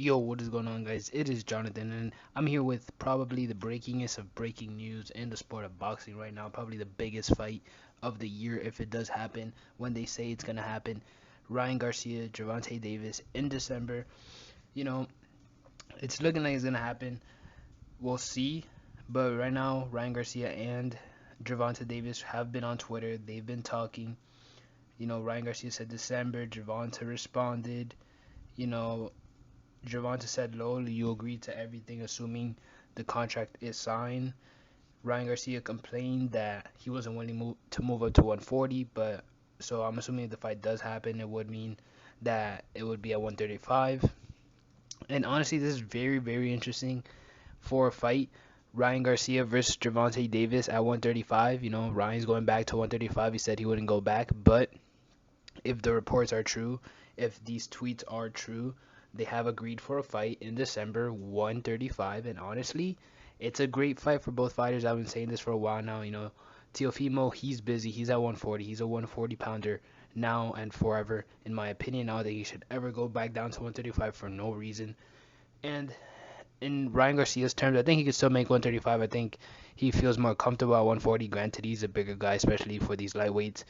Yo, what is going on, guys? It is Jonathan, and I'm here with probably the breakingest of breaking news in the sport of boxing right now. Probably the biggest fight of the year if it does happen when they say it's gonna happen. Ryan Garcia, Gervonta Davis in December. You know, it's looking like it's gonna happen. We'll see. But right now, Ryan Garcia and Gervonta Davis have been on Twitter. They've been talking. Ryan Garcia said December. Gervonta responded. You know, Gervonta said, "Lol, you agreed to everything, assuming the contract is signed." Ryan Garcia complained that he wasn't willing to move up to 140, but so I'm assuming if the fight does happen, it would mean that it would be at 135. And honestly, this is very, very interesting for a fight. Ryan Garcia versus Gervonta Davis at 135. Ryan's going back to 135. He said he wouldn't go back, but if the reports are true, if these tweets are true, they have agreed for a fight in December 135. And honestly, it's a great fight for both fighters. I've been saying this for a while now. Teofimo, he's busy. He's at 140. He's a 140 pounder now and forever. In my opinion, I don't think he should ever go back down to 135 for no reason. And in Ryan Garcia's terms, I think he could still make 135. I think he feels more comfortable at 140. Granted, he's a bigger guy, especially for these lightweights.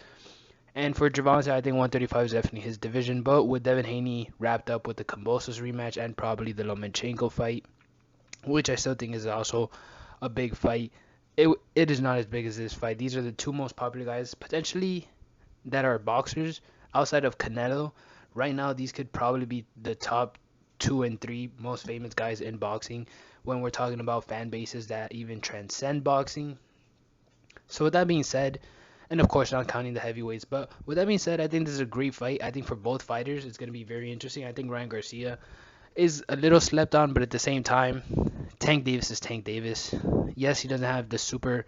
And for Gervonta, I think 135 is definitely his division. But with Devin Haney wrapped up with the Kambosos rematch and probably the Lomachenko fight, which I still think is also a big fight, it is not as big as this fight. These are the two most popular guys potentially that are boxers outside of Canelo. Right now, these could probably be the top 2 and 3 most famous guys in boxing when we're talking about fan bases that even transcend boxing. So with that being said, and of course not counting the heavyweights, but with that being said, I think this is a great fight. I think for both fighters, it's going to be very interesting. I think Ryan Garcia is a little slept on, but at the same time, Tank Davis is Tank Davis. Yes, he doesn't have the super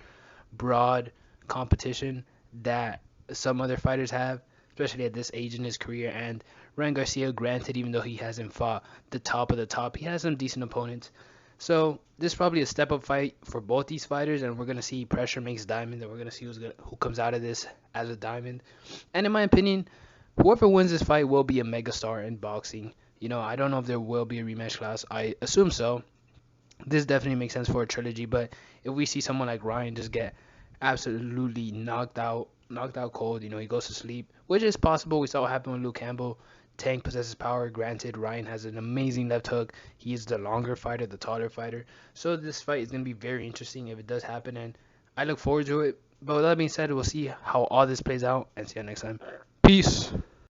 broad competition that some other fighters have, especially at this age in his career. And Ryan Garcia, granted, even though he hasn't fought the top of the top, he has some decent opponents. So this is probably a step up fight for both these fighters, and we're gonna see pressure makes diamond, and we're gonna see who comes out of this as a diamond. And in my opinion, whoever wins this fight will be a megastar in boxing. I don't know if there will be a rematch class. I assume so. This definitely makes sense for a trilogy, but if we see someone like Ryan just get absolutely knocked out cold, he goes to sleep, which is possible. We saw what happened with Luke Campbell. Tank possesses power. Granted, Ryan has an amazing left hook. He is the longer fighter, the taller fighter. So this fight is going to be very interesting if it does happen, and I look forward to it. But with that being said, we'll see how all this plays out, and see you next time. Peace.